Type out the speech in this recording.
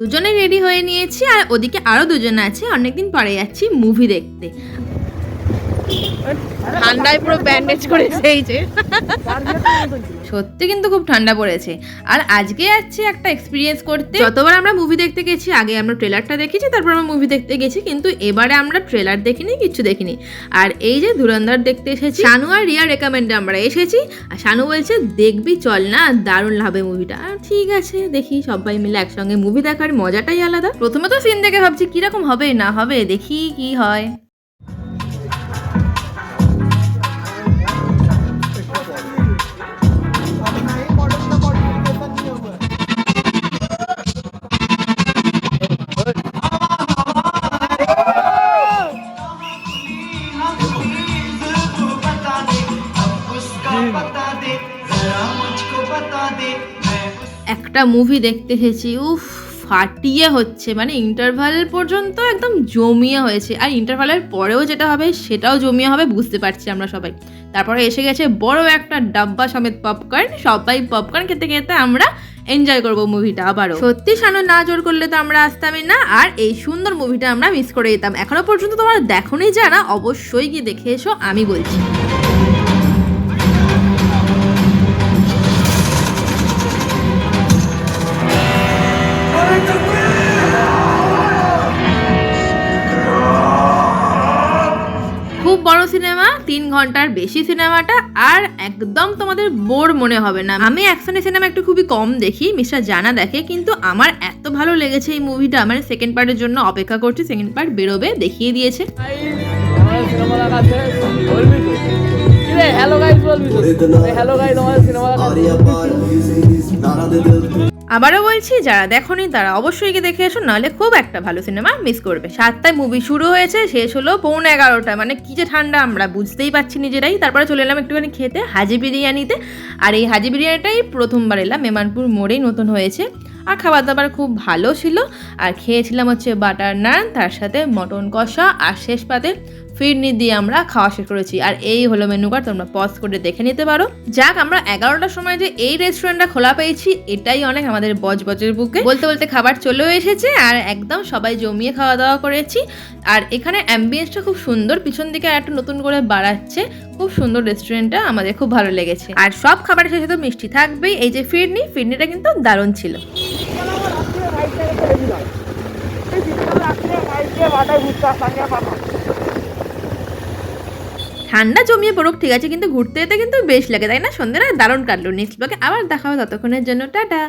দুজনে রেডি হয়ে নিয়েছি আর ওদিকে আরো দুজন আছে, অনেকদিন পরে যাচ্ছি মুভি দেখতে। ঠান্ডায় পুরো ব্যান্ডেজ করেছে এই যে। সত্যি কিন্তু খুব ঠান্ডা পড়েছে। আর আজকে যাচ্ছি একটা এক্সপিরিয়েন্স করতে। যতবার আমরা মুভি দেখতে গেছি, আগে আমরা ট্রেলারটা দেখেছি, তারপর আমরা মুভি দেখতে গেছি, কিন্তু এবারে আমরা ট্রেলার দেখিনি, কিছু দেখিনি। আর এই যে ধুরন্ধর দেখতে এসেছি, শানু আর রিয়া রেকমেন্ডে আমরা এসেছি। আর শানু বলছে দেখবি চল না, দারুণ লাগবে মুভিটা। আর ঠিক আছে, দেখি সবাই মিলে একসঙ্গে মুভি দেখার মজাটাই আলাদা। প্রথমে তো সিন দেখে ভাবছি কিরকম হবে না হবে, দেখি কি হয়। একটা মুভি দেখতে এসেছি, উফ ফাটিয়ে হচ্ছে, মানে ইন্টারভাল পর্যন্ত একদম জমিয়ে হয়েছে। আর ইন্টারভালের পরেও যেটা হবে সেটাও জমিয়ে হবে, বুঝতে পারছি আমরা সবাই। তারপরে এসে গেছে বড় একটা ডাব্বা সমেত পপকর্ন, সবাই পপকর্ন খেতে খেতে আমরা এনজয় করবো মুভিটা আবারও। সত্যি শানু না জোর করলে তো আমরা আসতামই না, আর এই সুন্দর মুভিটা আমরা মিস করে যেতাম। এখনো পর্যন্ত তোমরা দেখোনি যারা, অবশ্যই গিয়ে দেখে এসো, আমি বলছি। খুব বড় সিনেমা, 3 ঘন্টার বেশি সিনেমাটা, আর একদম তোমাদের বোর মনে হবে না। আমি অ্যাকশনের সিনেমা একটু খুবই কম দেখি, মিস্টার জানা দেখে, কিন্তু আমার এত ভালো লেগেছে এই মুভিটা, মানে সেকেন্ড পার্টের জন্য অপেক্ষা করছি। সেকেন্ড পার্ট বেরোবে, দেখিয়ে দিয়েছে। আবারও বলছি, যারা দেখোনি তারা অবশ্যই গিয়ে দেখে এসো, নাহলে খুব একটা ভালো সিনেমা মিস করবে। 7টায় মুভি শুরু হয়েছে, শেষ হলো 11:45, মানে কি যে ঠান্ডা আমরা বুঝতেই পারছি নিজেরাই। তারপরে চলে এলাম একটুখানি খেতে হাজি বিরিয়ানিতে। আর এই হাজি বিরিয়ানিটাই প্রথমবার এলাম, মেমানপুর মোড়েই নতুন হয়েছে। আর খাবার দাবার খুব ভালো ছিল। আর খেয়েছিলাম হচ্ছে বাটার নান, তার সাথে মটন কষা, আর শেষ পাতে ফিরনি দিয়ে আমরা খাওয়া শেষ করেছি। আর এই হলো মেনু কার্ড, তোমরা পজ করে দেখে নিতে পারো। যাক, আমরা 11টার সময় যে এই রেস্টুরেন্টটা খোলা পেয়েছি, এটাই অনেক আমাদের বজবজের বুকে। বলতে বলতে খাবার চলেও এসেছে, আর একদম সবাই জমিয়ে খাওয়া দাওয়া করেছি। আর এখানে অ্যাম্বিয়েন্সটা খুব সুন্দর, পিছন দিকে একটা নতুন করে বাড়াচ্ছে, খুব সুন্দর রেস্টুরেন্টটা, আমাদের খুব ভালো লেগেছে। আর সব খাবারের শেষে তো মিষ্টি থাকবেই। এই যে ফিরনিটা কিন্তু দারুণ ছিল। ঠান্ডা জমিয়ে পড়ুক ঠিক আছে, কিন্তু ঘুরতে যেতে কিন্তু বেশ লাগে, তাই না? সন্ধ্যেটা দারুণ কাটলো। নেক্সট ব্লগে আবার দেখা হবে, ততক্ষণের জন্য টাটা।